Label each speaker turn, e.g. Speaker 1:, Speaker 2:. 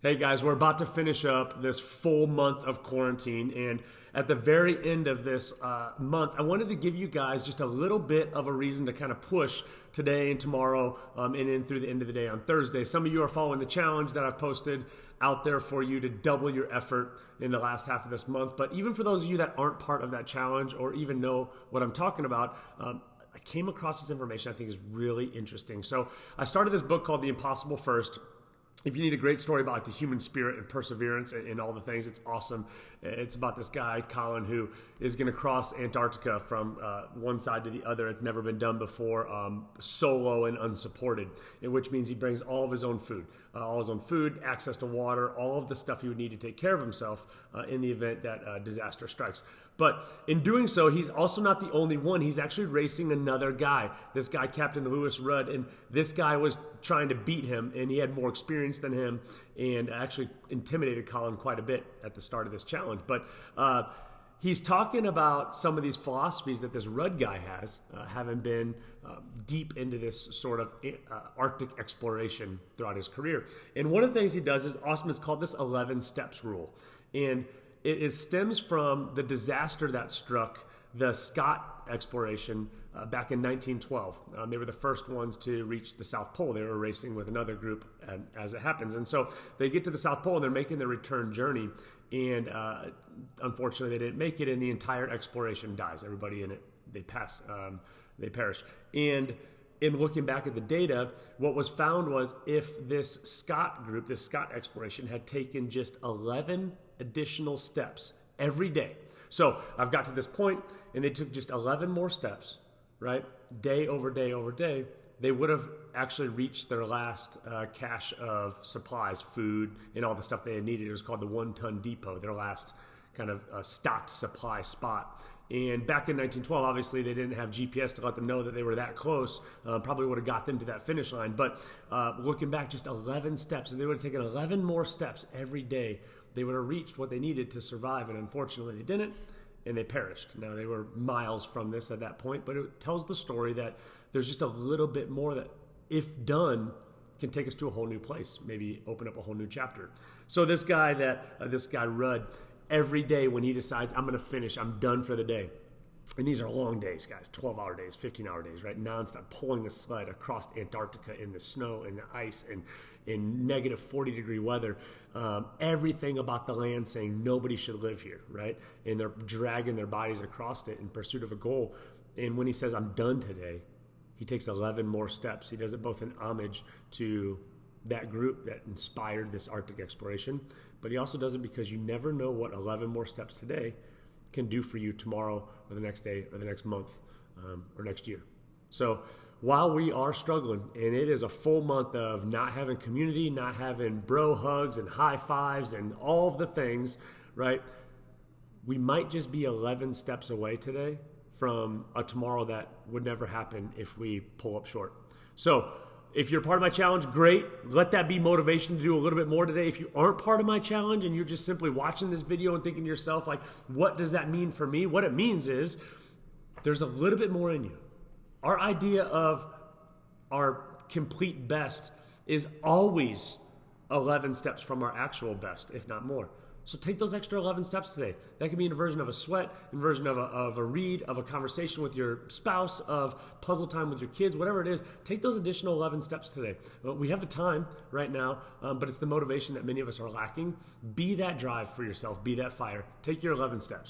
Speaker 1: Hey guys, we're about to finish up this full month of quarantine, and at the very end of this month, I wanted to give you guys just a little bit of a reason to kind of push today and tomorrow and in through the end of the day on Thursday. Some of you are following the challenge that I've posted out there for you to double your effort in the last half of this month. But even for those of you that aren't part of that challenge or even know what I'm talking about, I came across this information I think is really interesting. So I started this book called The Impossible First. If you need a great story about like the human spirit and perseverance and all the things, it's awesome. It's about this guy, Colin, who is going to cross Antarctica from one side to the other. It's never been done before, solo and unsupported, which means he brings all of his own food, access to water, all of the stuff he would need to take care of himself in the event that disaster strikes. But in doing so, he's also not the only one. He's actually racing another guy, this guy, Captain Lewis Rudd, and this guy was trying to beat him, and he had more experience than him and actually intimidated Colin quite a bit at the start of this challenge. But he's talking about some of these philosophies that this Rudd guy has, having been deep into this sort of Arctic exploration throughout his career. And one of the things he does is awesome. It's called this 11 steps rule. And it stems from the disaster that struck the Scott exploration back in 1912. They were the first ones to reach the South Pole. They were racing with another group as it happens. And so they get to the South Pole and they're making their return journey. And unfortunately, they didn't make it, and the entire exploration dies. Everybody in it, they perish. And in looking back at the data, what was found was if this Scott group, this Scott exploration, had taken just 11 additional steps every day. So I've got to this point, and they took just 11 more steps, right? Day over day over day, they would have actually reached their last cache of supplies, food, and all the stuff they had needed. It was called the 1-ton depot, their last kind of stocked supply spot. And back in 1912, obviously, they didn't have GPS to let them know that they were that close. Probably would have got them to that finish line. But looking back, just 11 steps, and they would have taken 11 more steps every day, they would have reached what they needed to survive. And unfortunately, they didn't, and they perished. Now, they were miles from this at that point, but it tells the story that there's just a little bit more that, if done, can take us to a whole new place, maybe open up a whole new chapter. So this guy Rudd, every day when he decides, I'm going to finish, I'm done for the day. And these are long days, guys, 12-hour days, 15-hour days, right? Nonstop, pulling a sled across Antarctica in the snow and the ice and in negative 40-degree weather. Everything about the land saying nobody should live here, right? And they're dragging their bodies across it in pursuit of a goal. And when he says, I'm done today, he takes 11 more steps. He does it both in homage to that group that inspired this Arctic exploration, but he also does it because you never know what 11 more steps today can do for you tomorrow or the next day or the next month or next year. So while we are struggling, and it is a full month of not having community, not having bro hugs and high fives and all of the things, right? We might just be 11 steps away today from a tomorrow that would never happen if we pull up short. So if you're part of my challenge, great. Let that be motivation to do a little bit more today. If you aren't part of my challenge and you're just simply watching this video and thinking to yourself, like, what does that mean for me? What it means is there's a little bit more in you. Our idea of our complete best is always 11 steps from our actual best, if not more. So take those extra 11 steps today. That could be in a version of a sweat, in a version of a read, of a conversation with your spouse, of puzzle time with your kids, whatever it is. Take those additional 11 steps today. We have the time right now, but it's the motivation that many of us are lacking. Be that drive for yourself. Be that fire. Take your 11 steps.